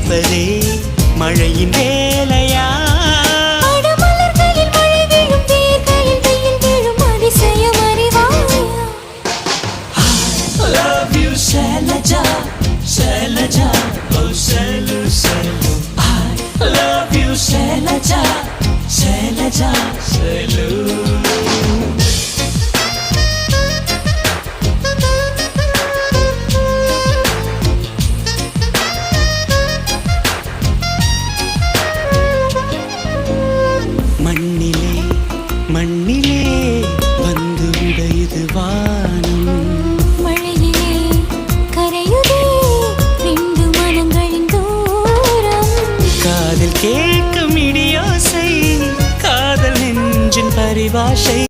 ரசிப்பதே மழையின் வேலையா? Shailaja, Shailaja, oh Shailu, Shailu. I love you, Shailaja, Shailaja, Shailu. மண்ணிலே மண்ணிலே வந்து உடையுது வானம். காதில் கேட்கும் இடியோசை, காதல் நெஞ்சின் பரிபாஷை.